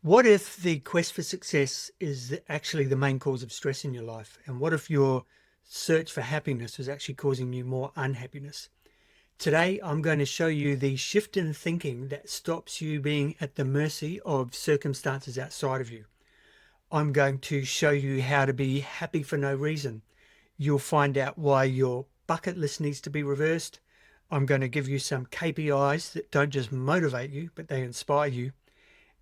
What if the quest for success is actually the main cause of stress in your life? And what if your search for happiness is actually causing you more unhappiness? Today, I'm going to show you the shift in thinking that stops you being at the mercy of circumstances outside of you. I'm going to show you how to be happy for no reason. You'll find out why your bucket list needs to be reversed. I'm going to give you some KPIs that don't just motivate you, but they inspire you.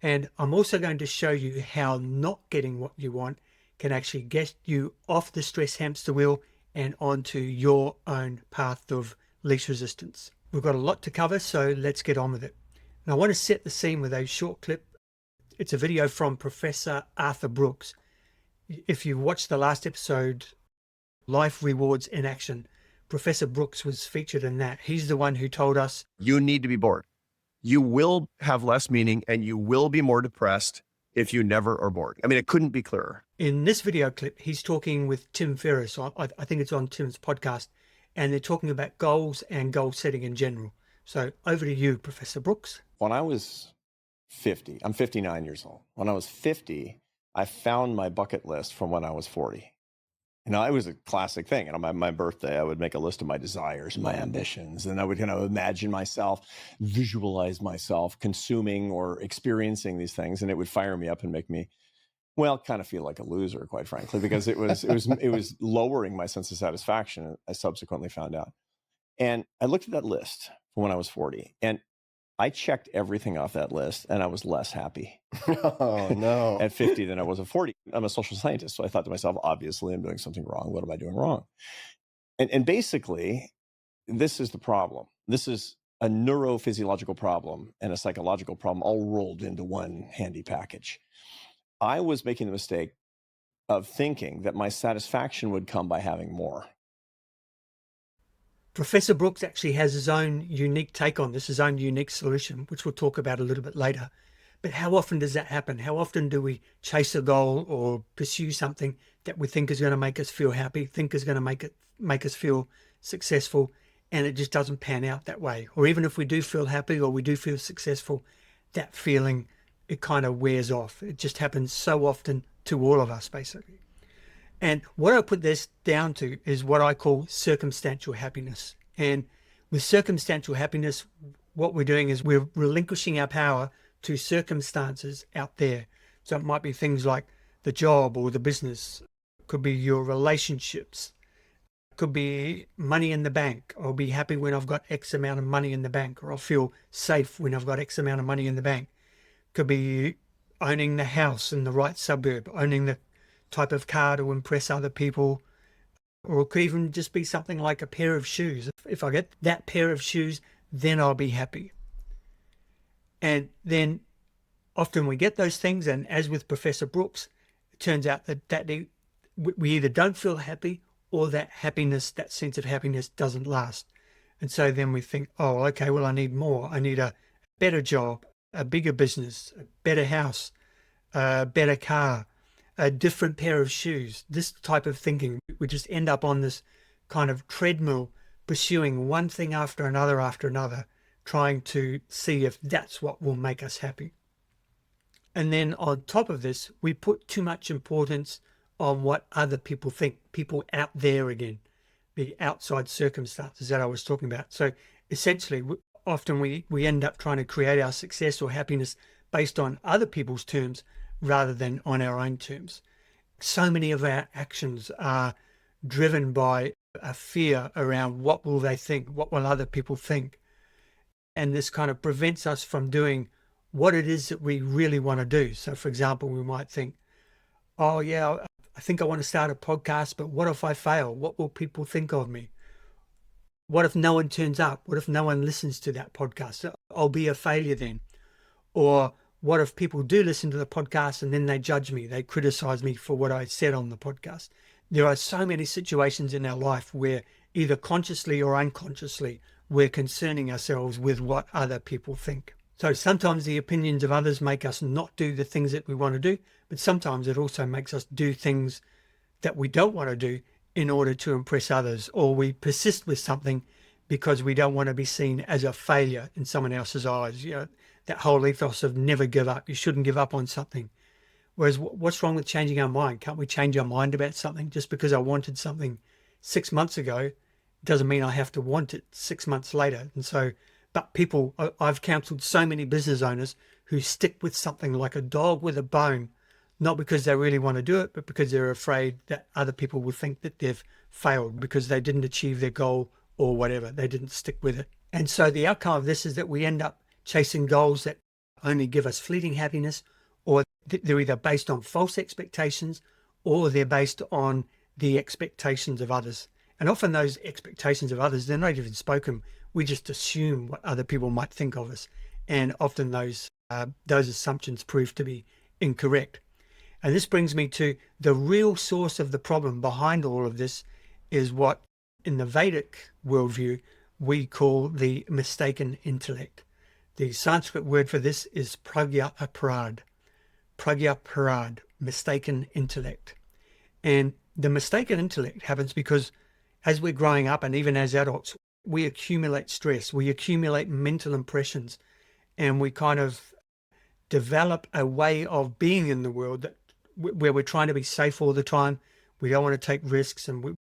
And I'm also going to show you how not getting what you want can actually get you off the stress hamster wheel and onto your own path of least resistance. We've got a lot to cover, so let's get on with it. And I want to set the scene with a short clip. It's a video from Professor Arthur Brooks. If you watched the last episode, Life Rewards in Action, Professor Brooks was featured in that. He's the one who told us, you need to be bored. You will have less meaning and you will be more depressed if you never are bored. I mean, it couldn't be clearer. In this video clip, he's talking with Tim Ferriss. I think it's on Tim's podcast, and they're talking about goals and goal setting in general. So over to you, Professor Brooks. When I was 50, I'm 59 years old. When I was 50, I found my bucket list from when I was 40. You know, it was a classic thing. And on my birthday, I would make a list of my desires, my ambitions, and I would imagine myself, visualize myself consuming or experiencing these things, and it would fire me up and make me, well, kind of feel like a loser, quite frankly, because it was lowering my sense of satisfaction. I subsequently found out, and I looked at that list from when I was 40, and I checked everything off that list, and I was less happy Oh, no. at 50 than I was at 40. I'm a social scientist, so I thought to myself, obviously, I'm doing something wrong. What am I doing wrong? And basically, this is the problem. This is a neurophysiological problem and a psychological problem all rolled into one handy package. I was making the mistake of thinking that my satisfaction would come by having more. Professor Brooks actually has his own unique take on this, his own unique solution, which we'll talk about a little bit later. But how often does that happen? How often do we chase a goal or pursue something that we think is going to make us feel happy, think is going to make us feel successful, and it just doesn't pan out that way? Or even if we do feel happy or we do feel successful, that feeling, it kind of wears off. It just happens so often to all of us, basically. And what I put this down to is what I call circumstantial happiness. And with circumstantial happiness, what we're doing is we're relinquishing our power to circumstances out there. So it might be things like the job or the business. It could be your relationships. It could be money in the bank. I'll be happy when I've got X amount of money in the bank, or I'll feel safe when I've got X amount of money in the bank. It could be owning the house in the right suburb, owning the type of car to impress other people, or it could even just be something like a pair of shoes. If I get that pair of shoes, then I'll be happy. And then often we get those things, and as with Professor Brooks, it turns out that we either don't feel happy or that happiness, that sense of happiness, doesn't last. And so then we think, oh, okay, well, I need more. I need a better job, a bigger business, a better house, a better car, a different pair of shoes. This type of thinking, we just end up on this kind of treadmill, pursuing one thing after another, trying to see if that's what will make us happy. And then on top of this, we put too much importance on what other people think, people out there again, the outside circumstances that I was talking about. So essentially, often we end up trying to create our success or happiness based on other people's terms rather than on our own terms. So many of our actions are driven by a fear around what will they think, what will other people think. And this kind of prevents us from doing what it is that we really want to do. So for example, we might think, oh yeah, I think I want to start a podcast, but what if I fail? What will people think of me? What if no one turns up? What if no one listens to that podcast? I'll be a failure then. Or what if people do listen to the podcast and then they judge me, they criticize me for what I said on the podcast? There are so many situations in our life where either consciously or unconsciously, we're concerning ourselves with what other people think. So sometimes the opinions of others make us not do the things that we want to do, but sometimes it also makes us do things that we don't want to do in order to impress others, or we persist with something because we don't want to be seen as a failure in someone else's eyes. You know, that whole ethos of never give up. You shouldn't give up on something. Whereas what's wrong with changing our mind? Can't we change our mind about something? Just because I wanted something 6 months ago doesn't mean I have to want it 6 months later. And so, but people, I've counseled so many business owners who stick with something like a dog with a bone, not because they really want to do it, but because they're afraid that other people will think that they've failed because they didn't achieve their goal or whatever. They didn't stick with it. And so the outcome of this is that we end up chasing goals that only give us fleeting happiness, or they're either based on false expectations or they're based on the expectations of others. And often those expectations of others, they're not even spoken. We just assume what other people might think of us. And often those assumptions prove to be incorrect. And this brings me to the real source of the problem behind all of this is what in the Vedic worldview we call the mistaken intellect. The Sanskrit word for this is Pragyaparadh. Pragyaparadh, mistaken intellect. And the mistaken intellect happens because as we're growing up and even as adults, we accumulate stress, we accumulate mental impressions, and we kind of develop a way of being in the world that where we're trying to be safe all the time. We don't want to take risks, and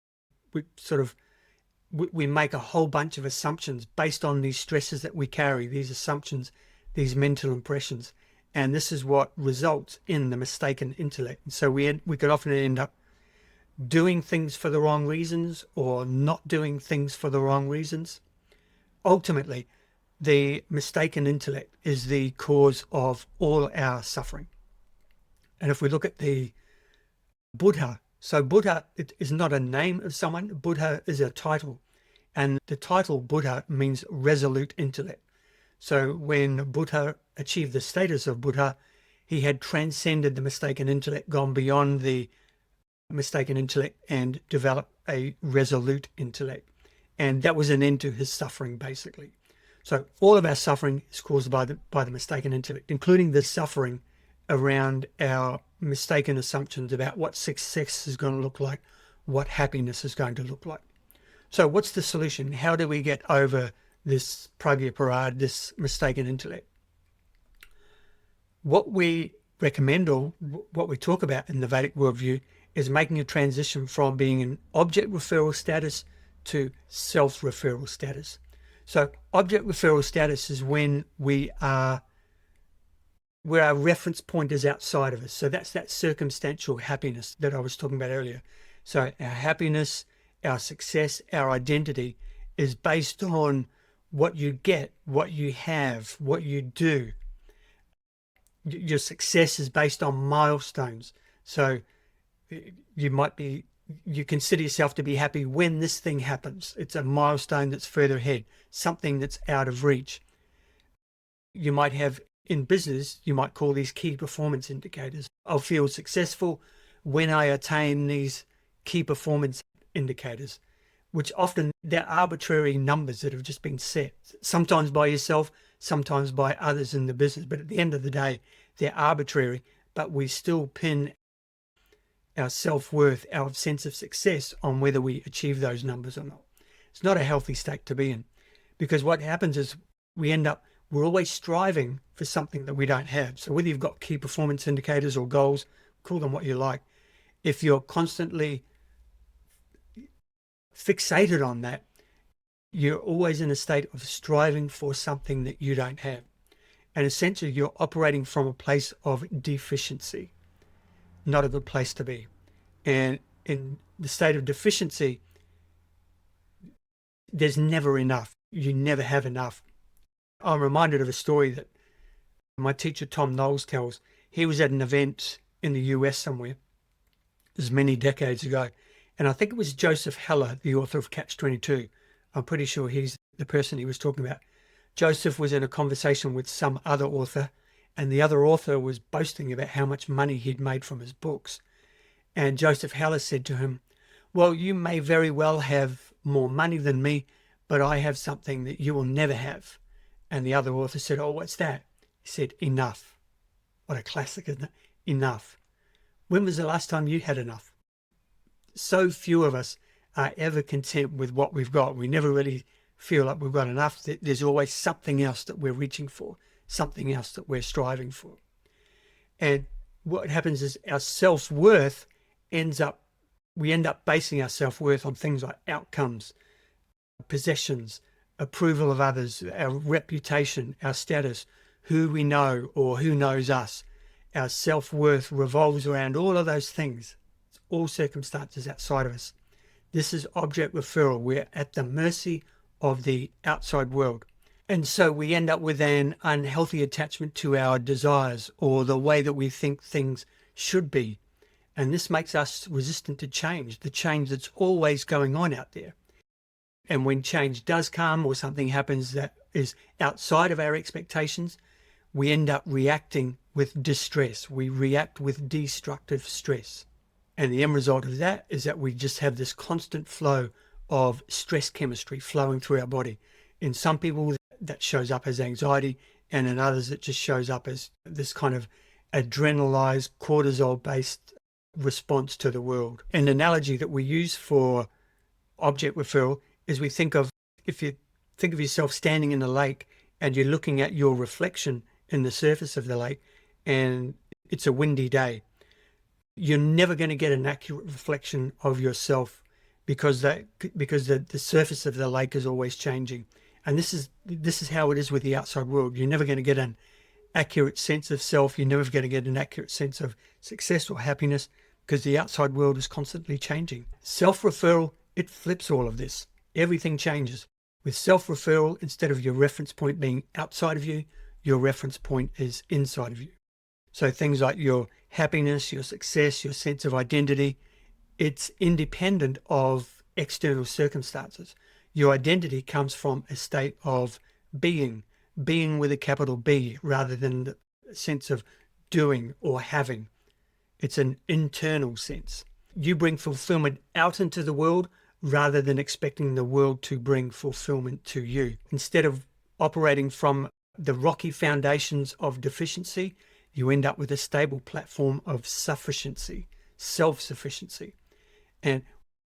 we make a whole bunch of assumptions based on these stresses that we carry, these assumptions, these mental impressions. And this is what results in the mistaken intellect. And so we could often end up doing things for the wrong reasons or not doing things for the wrong reasons. Ultimately, the mistaken intellect is the cause of all our suffering. And if we look at the Buddha, so Buddha is not a name of someone. Buddha is a title. And the title Buddha means resolute intellect. So when Buddha achieved the status of Buddha, he had transcended the mistaken intellect, gone beyond the mistaken intellect and developed a resolute intellect. And that was an end to his suffering, basically. So all of our suffering is caused by the mistaken intellect, including the suffering around our mistaken assumptions about what success is going to look like, what happiness is going to look like. So what's the solution? How do we get over this Pragyaparadh, this mistaken intellect? What we recommend, or what we talk about in the Vedic worldview, is making a transition from being in object-referral status to self-referral status. So object-referral status is when where our reference point is outside of us. So that's that circumstantial happiness that I was talking about earlier. So our happiness, our success, our identity is based on what you get, what you have, what you do. Your success is based on milestones. So you consider yourself to be happy when this thing happens. It's a milestone that's further ahead, something that's out of reach. You might have in business, you might call these key performance indicators. I'll feel successful when I attain these key performance indicators, which often they're arbitrary numbers that have just been set, sometimes by yourself, sometimes by others in the business. But at the end of the day, they're arbitrary, but we still pin our self-worth, our sense of success on whether we achieve those numbers or not. It's not a healthy state to be in, because what happens is we're always striving for something that we don't have. So whether you've got key performance indicators or goals, call them what you like, if you're constantly fixated on that, you're always in a state of striving for something that you don't have. And essentially, you're operating from a place of deficiency. Not a good place to be. And in the state of deficiency, there's never enough. You never have enough. I'm reminded of a story that my teacher Tom Knowles tells. He was at an event in the US somewhere, as many decades ago, and I think it was Joseph Heller, the author of Catch-22. I'm pretty sure he's the person he was talking about. Joseph was in a conversation with some other author, and the other author was boasting about how much money he'd made from his books. And Joseph Heller said to him, well, you may very well have more money than me, but I have something that you will never have. And the other author said, oh, what's that? He said, enough. What a classic, isn't it? Enough. When was the last time you had enough? So few of us are ever content with what we've got. We never really feel like we've got enough. There's always something else that we're reaching for, something else that we're striving for. And what happens is our self-worth we end up basing our self-worth on things like outcomes, possessions, approval of others, our reputation, our status, who we know or who knows us. Our self-worth revolves around all of those things. It's all circumstances outside of us. This is object referral. We're at the mercy of the outside world. And so we end up with an unhealthy attachment to our desires or the way that we think things should be. And this makes us resistant to change, the change that's always going on out there. And when change does come or something happens that is outside of our expectations, we end up reacting with distress. We react with destructive stress. And the end result of that is that we just have this constant flow of stress chemistry flowing through our body. In some people, that shows up as anxiety, and in others, it just shows up as this kind of adrenalized, cortisol-based response to the world. An analogy that we use for object referral is if you think of yourself standing in a lake and you're looking at your reflection in the surface of the lake and it's a windy day, you're never going to get an accurate reflection of yourself because the surface of the lake is always changing. And this is how it is with the outside world. You're never going to get an accurate sense of self. You're never going to get an accurate sense of success or happiness because the outside world is constantly changing. Self-referral, it flips all of this. Everything changes. With self-referral, instead of your reference point being outside of you, your reference point is inside of you. So things like your happiness, your success, your sense of identity, it's independent of external circumstances. Your identity comes from a state of being with a capital B, rather than the sense of doing or having. It's an internal sense. You bring fulfillment out into the world rather than expecting the world to bring fulfillment to you. Instead of operating from the rocky foundations of deficiency, you end up with a stable platform of sufficiency, self-sufficiency. And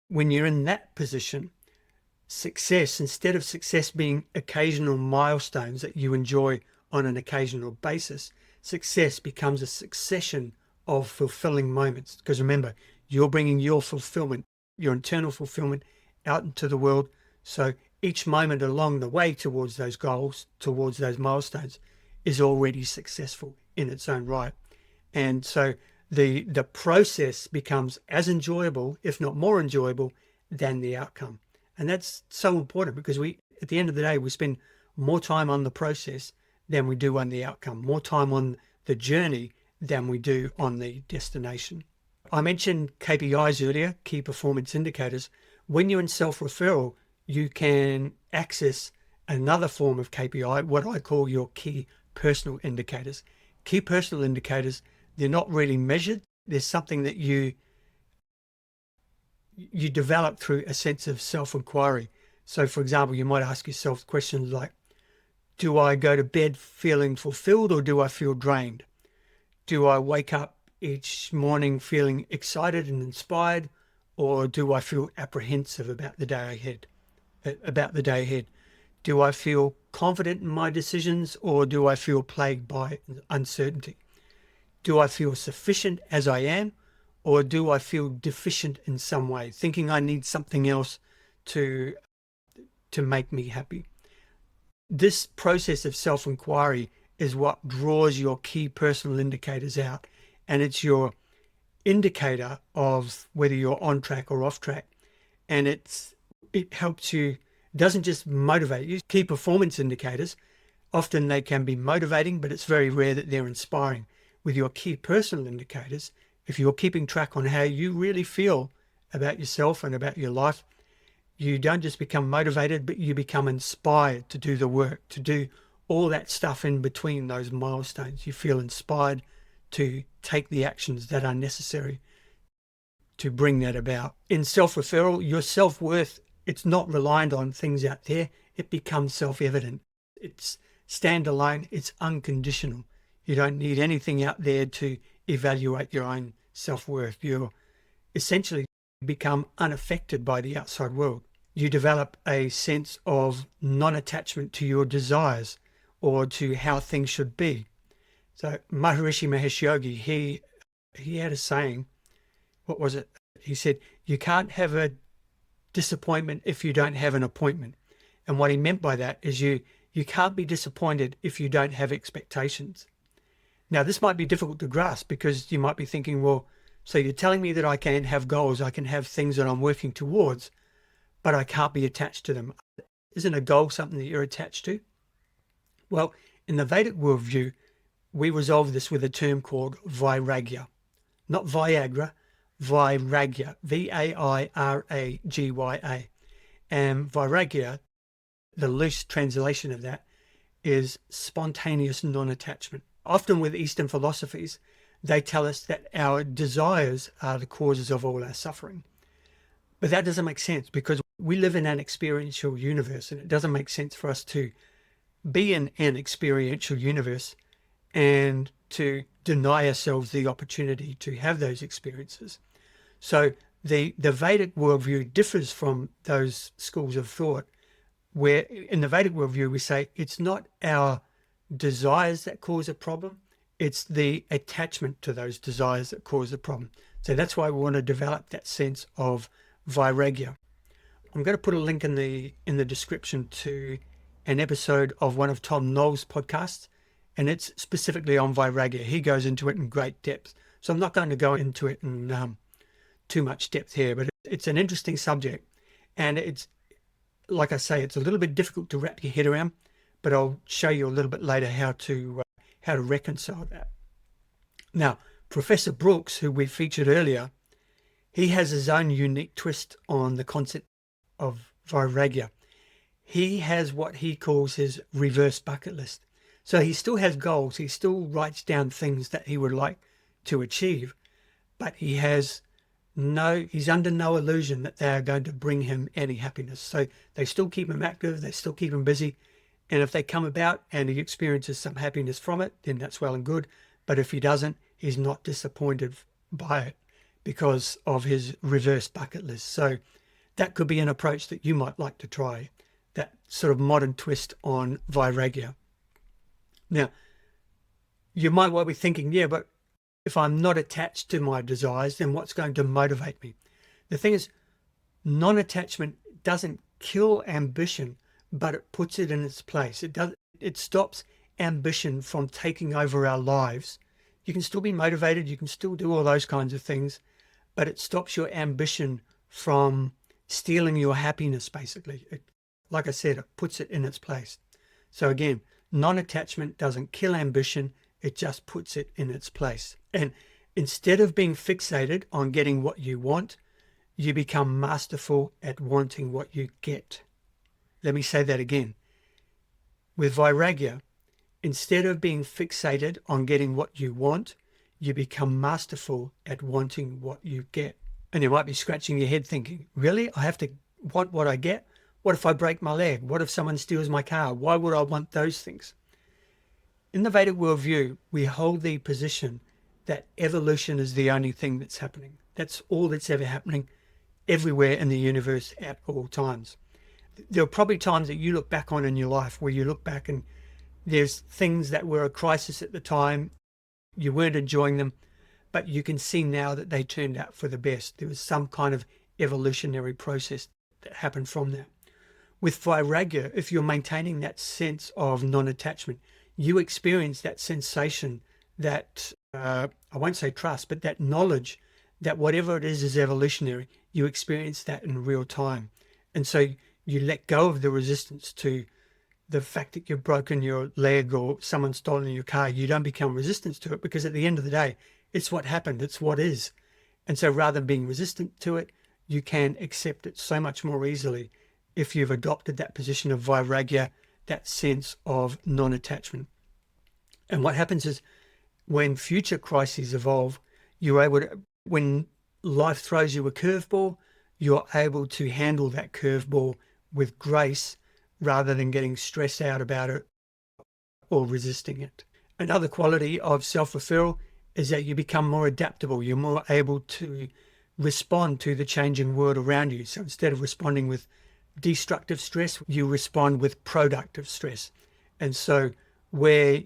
when you're in that position, success, instead of success being occasional milestones that you enjoy on an occasional basis, success becomes a succession of fulfilling moments. Because remember, you're bringing your fulfillment, your internal fulfillment, out into the world. So each moment along the way towards those goals, towards those milestones, is already successful in its own right. And so the process becomes as enjoyable, if not more enjoyable, than the outcome. And that's so important because at the end of the day, we spend more time on the process than we do on the outcome, more time on the journey than we do on the destination. I mentioned KPIs earlier, key performance indicators. When you're in self-referral, you can access another form of KPI, what I call your key personal indicators. Key personal indicators, they're not really measured. There's something that you develop through a sense of self-inquiry. So, for example, you might ask yourself questions like, do I go to bed feeling fulfilled or do I feel drained? Do I wake up each morning feeling excited and inspired, or do I feel apprehensive about the day ahead? Do I feel confident in my decisions, or do I feel plagued by uncertainty? Do I feel sufficient as I am, or do I feel deficient in some way, thinking I need something else to make me happy? This process of self-inquiry is what draws your key personal indicators out, and it's your indicator of whether you're on track or off track. And it helps you, doesn't just motivate you. Key performance indicators, often they can be motivating, but it's very rare that they're inspiring. With your key personal indicators, if you're keeping track on how you really feel about yourself and about your life, you don't just become motivated, but you become inspired to do the work, to do all that stuff in between those milestones. You feel inspired to take the actions that are necessary to bring that about. In self-referral, your self-worth, it's not reliant on things out there. It becomes self-evident. It's standalone. It's unconditional. You don't need anything out there to evaluate your own self-worth. You essentially become unaffected by the outside world. You develop a sense of non-attachment to your desires or to how things should be. So Maharishi Mahesh Yogi, he had a saying, what was it? He said, you can't have a disappointment if you don't have an appointment. And what he meant by that is you can't be disappointed if you don't have expectations. Now, this might be difficult to grasp because you might be thinking, well, so you're telling me that I can have goals, I can have things that I'm working towards, but I can't be attached to them. Isn't a goal something that you're attached to? Well, in the Vedic worldview, we resolve this with a term called Vairagya. Not Viagra, Vairagya, Vairagya. And Vairagya, the loose translation of that, is spontaneous non-attachment. Often with Eastern philosophies, they tell us that our desires are the causes of all our suffering. But that doesn't make sense because we live in an experiential universe, and it doesn't make sense for us to be in an experiential universe and to deny ourselves the opportunity to have those experiences. So the Vedic worldview differs from those schools of thought where in the Vedic worldview we say it's not our desires that cause a problem, it's the attachment to those desires that cause the problem. So that's why we want to develop that sense of Vairagya. I'm going to put a link in the description to an episode of one of Tom Knoll's podcasts, and it's specifically on Vairagya. He goes into it in great depth. So I'm not going to go into it in too much depth here, but it's an interesting subject. And it's, like I say, it's a little bit difficult to wrap your head around, but I'll show you a little bit later how to reconcile that. Now, Professor Brooks, who we featured earlier, he has his own unique twist on the concept of Vairagya. He has what he calls his reverse bucket list. So he still has goals. He still writes down things that he would like to achieve, but he's under no illusion that they are going to bring him any happiness. So they still keep him active. They still keep him busy. And if they come about and he experiences some happiness from it, then that's well and good. But if he doesn't, he's not disappointed by it because of his reverse bucket list. So that could be an approach that you might like to try, that sort of modern twist on Vairagya. Now, you might well be thinking, yeah, but if I'm not attached to my desires, then what's going to motivate me? The thing is, non-attachment doesn't kill ambition, but it puts it in its place. It stops ambition from taking over our lives. You can still be motivated, you can still do all those kinds of things, but it stops your ambition from stealing your happiness, basically. Like I said, it puts it in its place. So again, non-attachment doesn't kill ambition, it just puts it in its place. And instead of being fixated on getting what you want, you become masterful at wanting what you get. Let me say that again. With Vairagya, instead of being fixated on getting what you want, you become masterful at wanting what you get. And you might be scratching your head thinking, really? I have to want what I get? What if I break my leg? What if someone steals my car? Why would I want those things? In the Vedic worldview, we hold the position that evolution is the only thing that's happening. That's all that's ever happening everywhere in the universe at all times. There are probably times that you look back on in your life where you look back and there's things that were a crisis at the time, you weren't enjoying them, but you can see now that they turned out for the best. There was some kind of evolutionary process that happened from that. With Vairagya, if you're maintaining that sense of non-attachment, you experience that sensation, that, I won't say trust, but that knowledge that whatever it is evolutionary. You experience that in real time. And so you let go of the resistance to the fact that you've broken your leg or someone's stolen your car. You don't become resistant to it because at the end of the day, it's what happened. It's what is. And so rather than being resistant to it, you can accept it so much more easily if you've adopted that position of Vairagya, that sense of non-attachment. And what happens is when future crises evolve, you're able to, when life throws you a curveball, you're able to handle that curveball with grace rather than getting stressed out about it or resisting it. Another quality of self-referral is that you become more adaptable. You're more able to respond to the changing world around you. So instead of responding with destructive stress, you respond with productive stress. And so where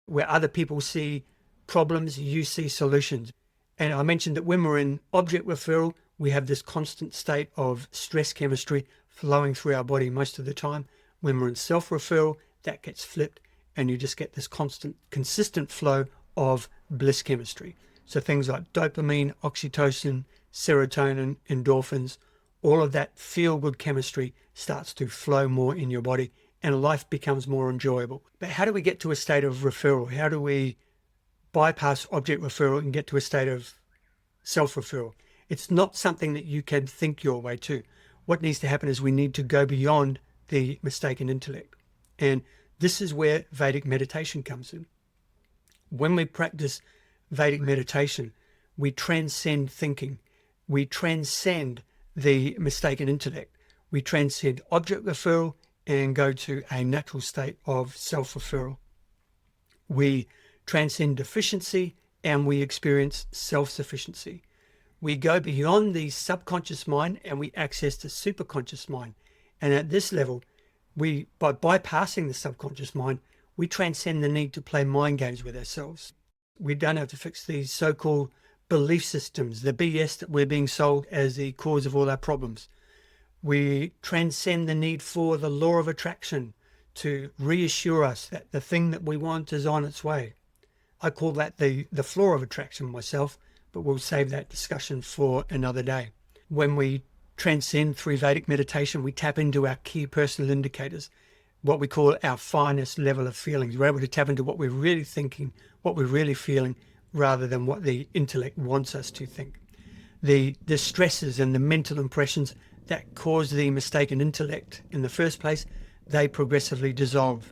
where other people see problems, you see solutions. And I mentioned that when we're in object referral, we have this constant state of stress chemistry flowing through our body most of the time. When we're in self-referral, that gets flipped and you just get this constant, consistent flow of bliss chemistry. So things like dopamine, oxytocin, serotonin, endorphins, all of that feel-good chemistry starts to flow more in your body and life becomes more enjoyable. But how do we get to a state of referral? How do we bypass object referral and get to a state of self-referral? It's not something that you can think your way to. What needs to happen is we need to go beyond the mistaken intellect. And this is where Vedic meditation comes in. When we practice Vedic meditation, we transcend thinking. We transcend the mistaken intellect. We transcend object referral and go to a natural state of self-referral. We transcend deficiency and we experience self-sufficiency. We go beyond the subconscious mind and we access the superconscious mind. And at this level, by bypassing the subconscious mind, we transcend the need to play mind games with ourselves. We don't have to fix these so-called belief systems, the BS that we're being sold as the cause of all our problems. We transcend the need for the law of attraction to reassure us that the thing that we want is on its way. I call that the flaw of attraction myself, but we'll save that discussion for another day. When we transcend through Vedic meditation, we tap into our key personal indicators, what we call our finest level of feelings. We're able to tap into what we're really thinking, what we're really feeling, rather than what the intellect wants us to think. The stresses and the mental impressions that cause the mistaken intellect in the first place, they progressively dissolve.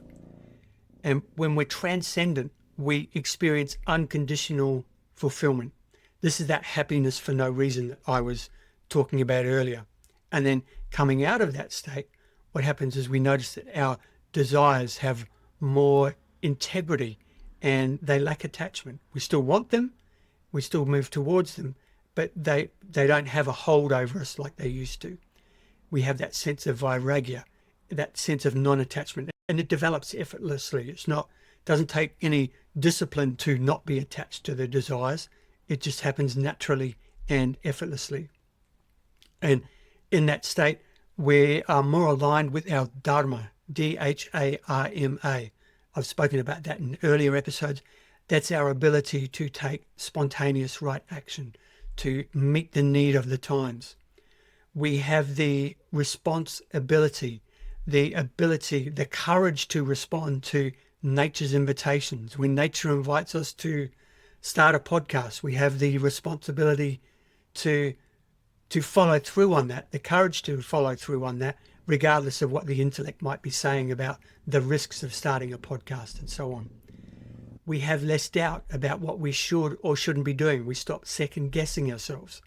And when we're transcendent, we experience unconditional fulfillment. This is that happiness for no reason that I was talking about earlier. And then coming out of that state, what happens is we notice that our desires have more integrity and they lack attachment. We still want them, we still move towards them, but they don't have a hold over us like they used to. We have that sense of Vairagya, that sense of non-attachment, and it develops effortlessly. Doesn't take any discipline to not be attached to the desires. It just happens naturally and effortlessly. And in that state, we are more aligned with our Dharma, D-H-A-R-M-A. I've spoken about that in earlier episodes. That's our ability to take spontaneous right action, to meet the need of the times. We have the responsibility, the courage to respond to nature's invitations. When nature invites us to start a podcast, we have the responsibility to follow through on that, the courage to follow through on that, regardless of what the intellect might be saying about the risks of starting a podcast and so on. We have less doubt about what we should or shouldn't be doing. We stop second guessing ourselves.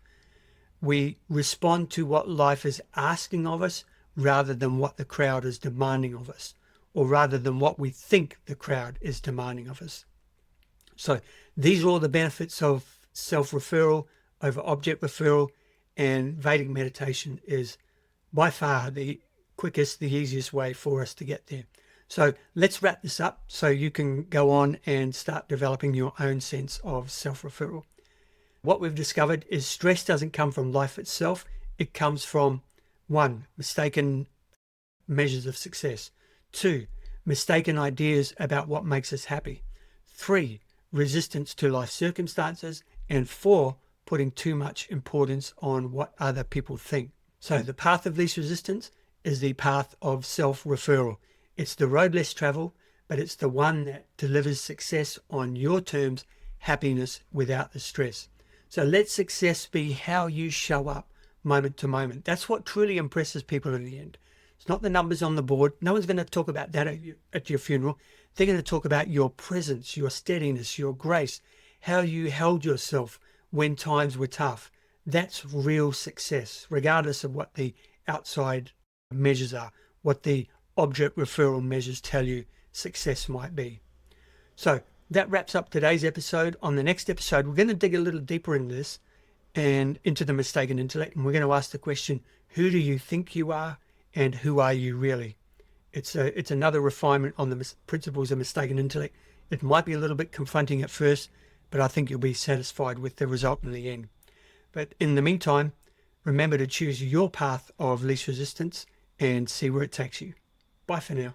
We respond to what life is asking of us rather than what the crowd is demanding of us, or rather than what we think the crowd is demanding of us. So these are all the benefits of self-referral over object referral, and Vedic meditation is by far the quickest, the easiest way for us to get there. So let's wrap this up so you can go on and start developing your own sense of self-referral. What we've discovered is stress doesn't come from life itself. It comes from 1, mistaken measures of success. 2, mistaken ideas about what makes us happy. 3, resistance to life circumstances. And 4, putting too much importance on what other people think. So the path of least resistance is the path of self-referral. It's the road less traveled, but it's the one that delivers success on your terms, happiness without the stress. So let success be how you show up moment to moment. That's what truly impresses people in the end. It's not the numbers on the board. No one's going to talk about that at your funeral. They're going to talk about your presence, your steadiness, your grace, how you held yourself when times were tough. That's real success, regardless of what the outside measures are, what the object referral measures tell you success might be. So that wraps up today's episode. On the next episode, we're going to dig a little deeper into this and into the mistaken intellect. And we're going to ask the question, who do you think you are and who are you really? It's another refinement on the principles of mistaken intellect. It might be a little bit confronting at first, but I think you'll be satisfied with the result in the end. But in the meantime, remember to choose your path of least resistance and see where it takes you. Bye for now.